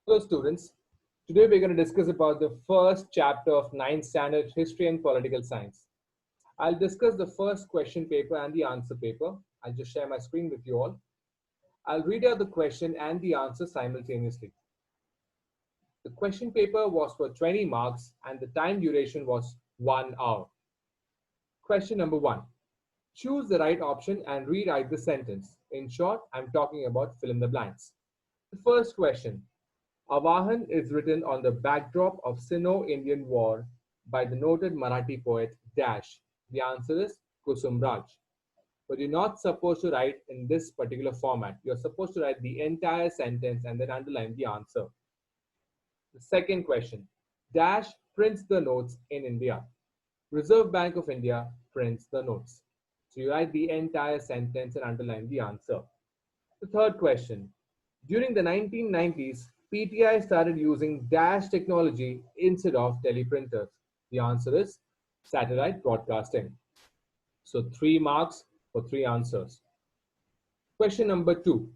Hello students, today we're going to discuss about the first chapter of 9th standard History and Political Science. I'll discuss the first question paper and the answer paper. I'll just share my screen with you all. I'll read out the question and the answer simultaneously. The question paper was for 20 marks and the time duration was 1 hour. Question number 1. Choose the right option and rewrite the sentence. In short, I'm talking about fill in the blanks. The first question. Avahan is written on the backdrop of Sino-Indian War by the noted Marathi poet Dash. The answer is Kusum Raj. But you're not supposed to write in this particular format. You're supposed to write the entire sentence and then underline the answer. The second question. Dash prints the notes in India. Reserve Bank of India prints the notes. So you write the entire sentence and underline the answer. The third question. During the 1990s, PTI started using Dash technology instead of teleprinters. The answer is satellite broadcasting. So 3 marks for 3 answers. Question number 2.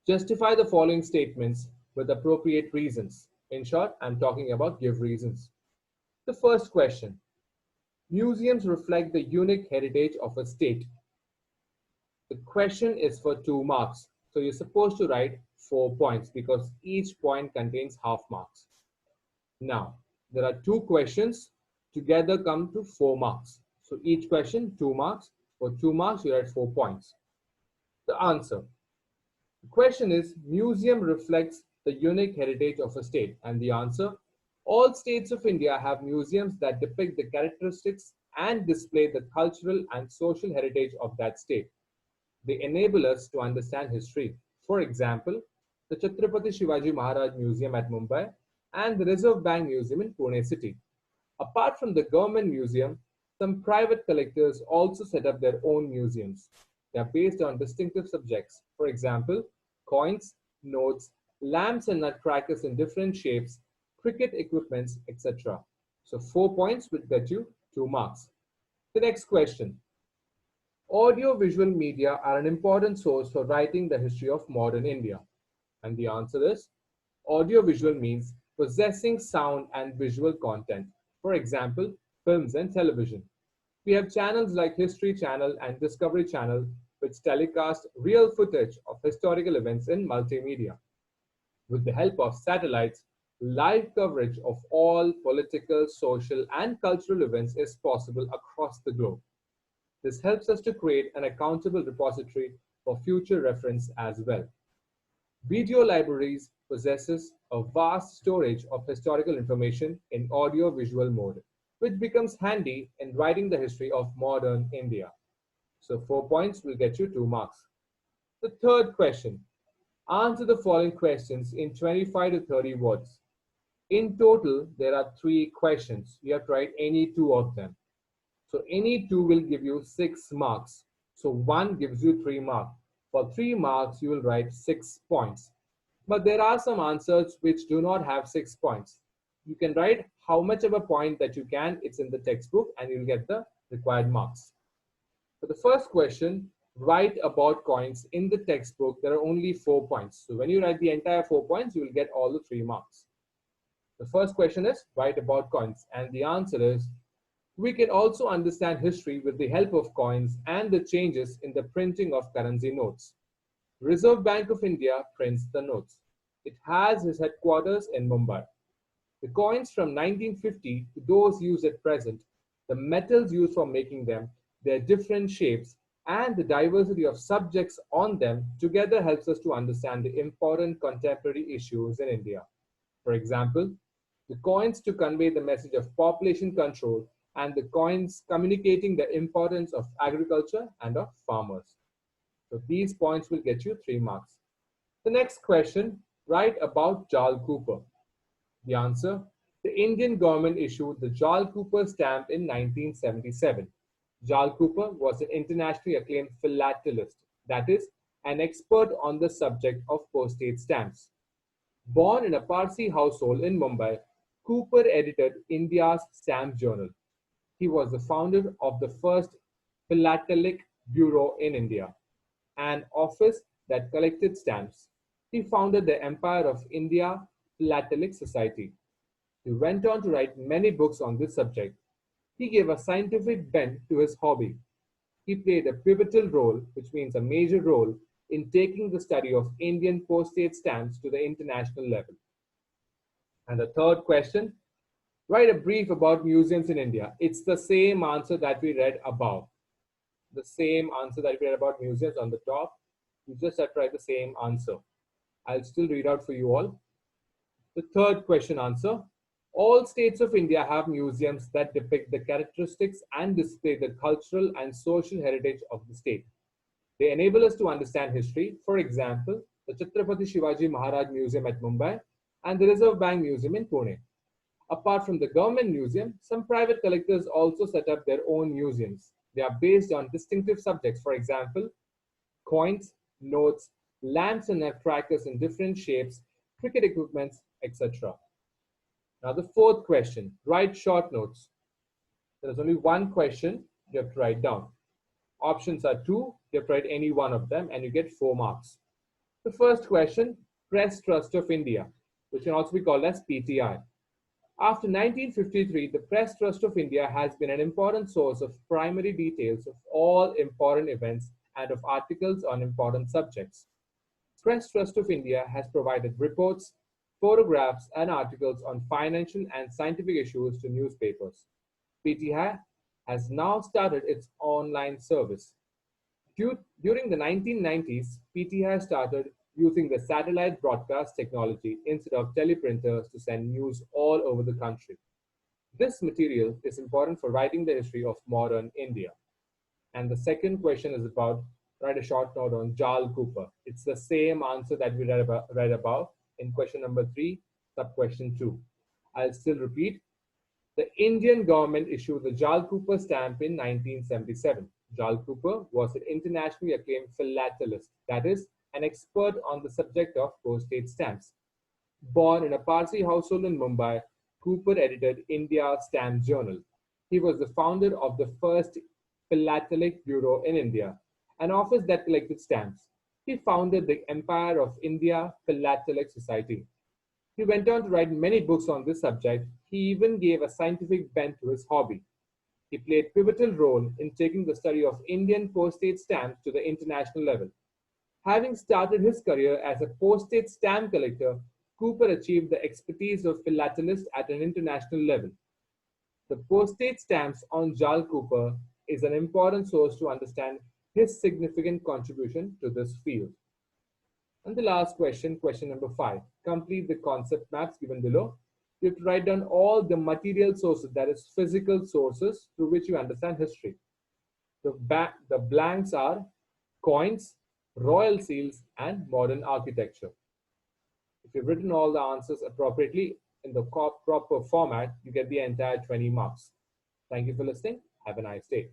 Justify the following statements with appropriate reasons. In short, I'm talking about give reasons. The first question. Museums reflect the unique heritage of a state. The question is for 2 marks. So you're supposed to write 4 points because each point contains half marks. Now, there are 2 questions. Together come to 4 marks. So each question, 2 marks. For 2 marks, you write 4 points. The answer. The question is, museum reflects the unique heritage of a state. And the answer, all states of India have museums that depict the characteristics and display the cultural and social heritage of that state. They enable us to understand history. For example, the Chhatrapati Shivaji Maharaj Museum at Mumbai and the Reserve Bank Museum in Pune city. Apart from the government museum, some private collectors also set up their own museums. They are based on distinctive subjects. For example, coins, notes, lamps and nutcrackers in different shapes, cricket equipments, etc. So 4 points will get you 2 marks. The next question. Audio-visual media are an important source for writing the history of modern India. And the answer is, audio-visual means possessing sound and visual content. For example, films and television. We have channels like History Channel and Discovery Channel which telecast real footage of historical events in multimedia. With the help of satellites, live coverage of all political, social, and cultural events is possible across the globe. This helps us to create an accountable repository for future reference as well. Video libraries possesses a vast storage of historical information in audio-visual mode, which becomes handy in writing the history of modern India. So 4 points will get you 2 marks. The third question. Answer the following questions in 25 to 30 words. In total, there are 3 questions. You have to write any 2 of them. So any 2 will give you 6 marks. So 1 gives you 3 marks. For 3 marks, you will write 6 points. But there are some answers which do not have 6 points. You can write how much of a point that you can. It's in the textbook and you'll get the required marks. For the first question, write about coins. In the textbook, there are only 4 points. So when you write the entire 4 points, you will get all the 3 marks. The first question is write about coins. And the answer is, we can also understand history with the help of coins and the changes in the printing of currency notes. Reserve Bank of India prints the notes. It has its headquarters in Mumbai. The coins from 1950 to those used at present, the metals used for making them, their different shapes, and the diversity of subjects on them together helps us to understand the important contemporary issues in India. For example, the coins to convey the message of population control and the coins communicating the importance of agriculture and of farmers. So these points will get you 3 marks. The next question, write about Jal Cooper. The answer, the Indian government issued the Jal Cooper stamp in 1977. Jal Cooper was an internationally acclaimed philatelist, that is, an expert on the subject of postage stamps. Born in a Parsi household in Mumbai, Cooper edited India's stamp journal. He was the founder of the first philatelic bureau in India, an office that collected stamps. He founded the Empire of India Philatelic Society. He went on to write many books on this subject. He gave a scientific bent to his hobby. He played a pivotal role, which means a major role, in taking the study of Indian postage stamps to the international level. And the third question, write a brief about museums in India. It's the same answer that we read above. The same answer that we read about museums on the top. You just have to write the same answer. I'll still read out for you all. The third question answer. All states of India have museums that depict the characteristics and display the cultural and social heritage of the state. They enable us to understand history. For example, the Chhatrapati Shivaji Maharaj Museum at Mumbai and the Reserve Bank Museum in Pune. Apart from the government museum, some private collectors also set up their own museums. They are based on distinctive subjects. For example, coins, notes, lamps and nutcrackers in different shapes, cricket equipments, etc. Now the fourth question, write short notes. There is only one question you have to write down. Options are two, you have to write any one of them and you get 4 marks. The first question, Press Trust of India, which can also be called as PTI. After 1953, the Press Trust of India has been an important source of primary details of all important events and of articles on important subjects. Press Trust of India has provided reports, photographs, and articles on financial and scientific issues to newspapers. PTI has now started its online service. During the 1990s, PTI started using the satellite broadcast technology instead of teleprinters to send news all over the country. This material is important for writing the history of modern India. And the second question is about, write a short note on Jal Cooper. It's the same answer that we read above in question number 3, sub question 2. I'll still repeat. The Indian government issued the Jal Cooper stamp in 1977. Jal Cooper was an internationally acclaimed philatelist, that is, an expert on the subject of postage stamps. Born in a Parsi household in Mumbai, Cooper edited India's Stamp Journal. He was the founder of the first Philatelic Bureau in India, an office that collected stamps. He founded the Empire of India Philatelic Society. He went on to write many books on this subject. He even gave a scientific bent to his hobby. He played a pivotal role in taking the study of Indian postage stamps to the international level. Having started his career as a postage stamp collector, Cooper achieved the expertise of philatelist at an international level. The postage stamps on Jal Cooper is an important source to understand his significant contribution to this field. And the last question, question number 5. Complete the concept maps given below. You have to write down all the material sources, that is physical sources, through which you understand history. The blanks are coins, royal seals, and modern architecture. If you've written all the answers appropriately in the proper format, you get the entire 20 marks. Thank you for listening. Have a nice day.